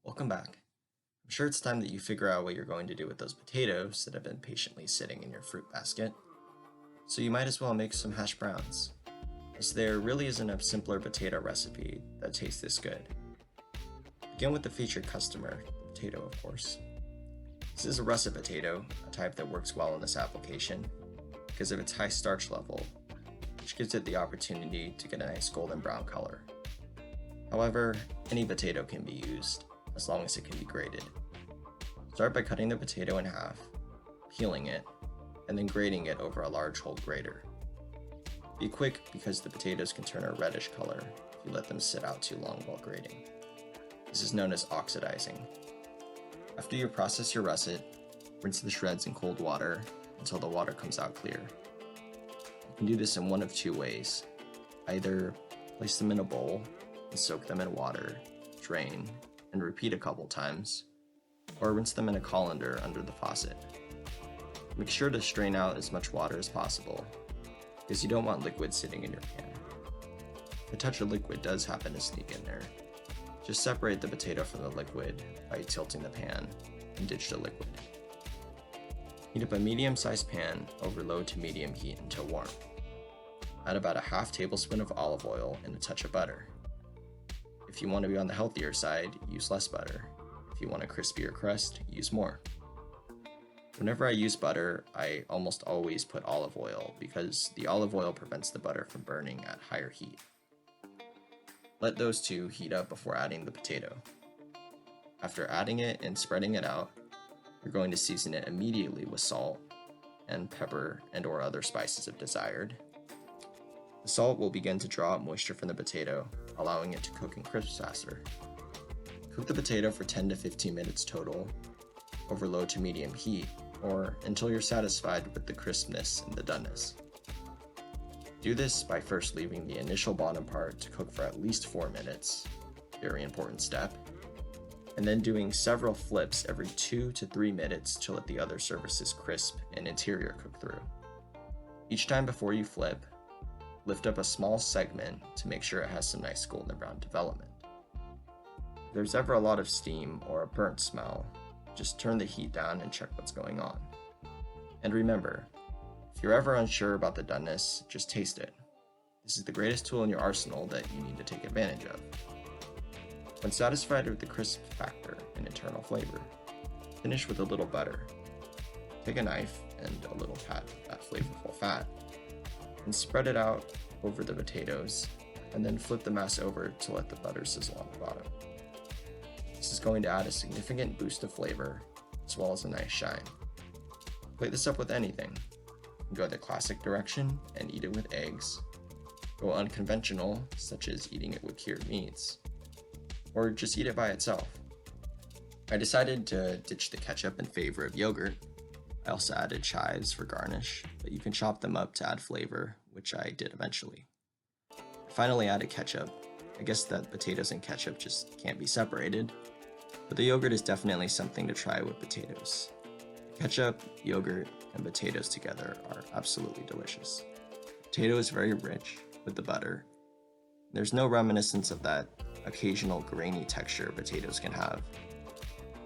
Welcome back. I'm sure it's time that you figure out what you're going to do with those potatoes that have been patiently sitting in your fruit basket. So you might as well make some hash browns, as there really isn't a simpler potato recipe that tastes this good. Begin with the featured customer, the potato of course. This is a russet potato, a type that works well in this application because of its high starch level, which gives it the opportunity to get a nice golden brown color. However, any potato can be used, as long as it can be grated. Start by cutting the potato in half, peeling it, and then grating it over a large hole grater. Be quick because the potatoes can turn a reddish color if you let them sit out too long while grating. This is known as oxidizing. After you process your russet, rinse the shreds in cold water until the water comes out clear. You can do this in one of two ways. Either place them in a bowl and soak them in water, drain, and repeat a couple times, or rinse them in a colander under the faucet. Make sure to strain out as much water as possible, because you don't want liquid sitting in your pan. A touch of liquid does happen to sneak in there. Just separate the potato from the liquid by tilting the pan and ditch the liquid. Heat up a medium-sized pan over low to medium heat until warm. Add about a half tablespoon of olive oil and a touch of butter. If you want to be on the healthier side, use less butter. If you want a crispier crust, use more. Whenever I use butter, I almost always put olive oil because the olive oil prevents the butter from burning at higher heat. Let those two heat up before adding the potato. After adding it and spreading it out, you're going to season it immediately with salt and pepper and/or other spices if desired. The salt will begin to draw out moisture from the potato, allowing it to cook and crisp faster. Cook the potato for 10 to 15 minutes total, over low to medium heat, or until you're satisfied with the crispness and the doneness. Do this by first leaving the initial bottom part to cook for at least 4 minutes, very important step, and then doing several flips every 2 to 3 minutes to let the other surfaces crisp and interior cook through. Each time before you flip, lift up a small segment to make sure it has some nice golden brown development. If there's ever a lot of steam or a burnt smell, just turn the heat down and check what's going on. And remember, if you're ever unsure about the doneness, just taste it. This is the greatest tool in your arsenal that you need to take advantage of. When satisfied with the crisp factor and internal flavor, finish with a little butter. Take a knife and a little pat of that flavorful fat, and spread it out over the potatoes, and then flip the mass over to let the butter sizzle on the bottom. This is going to add a significant boost of flavor, as well as a nice shine. Plate this up with anything. Go the classic direction and eat it with eggs. Go unconventional, such as eating it with cured meats. Or just eat it by itself. I decided to ditch the ketchup in favor of yogurt. I also added chives for garnish, but you can chop them up to add flavor, which I did eventually. I finally added ketchup. I guess that potatoes and ketchup just can't be separated, but the yogurt is definitely something to try with potatoes. Ketchup, yogurt, and potatoes together are absolutely delicious. Potato is very rich with the butter. There's no reminiscence of that occasional grainy texture potatoes can have.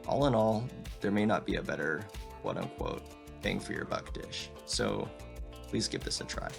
All in all, there may not be a better quote-unquote bang for your buck dish, so please give this a try.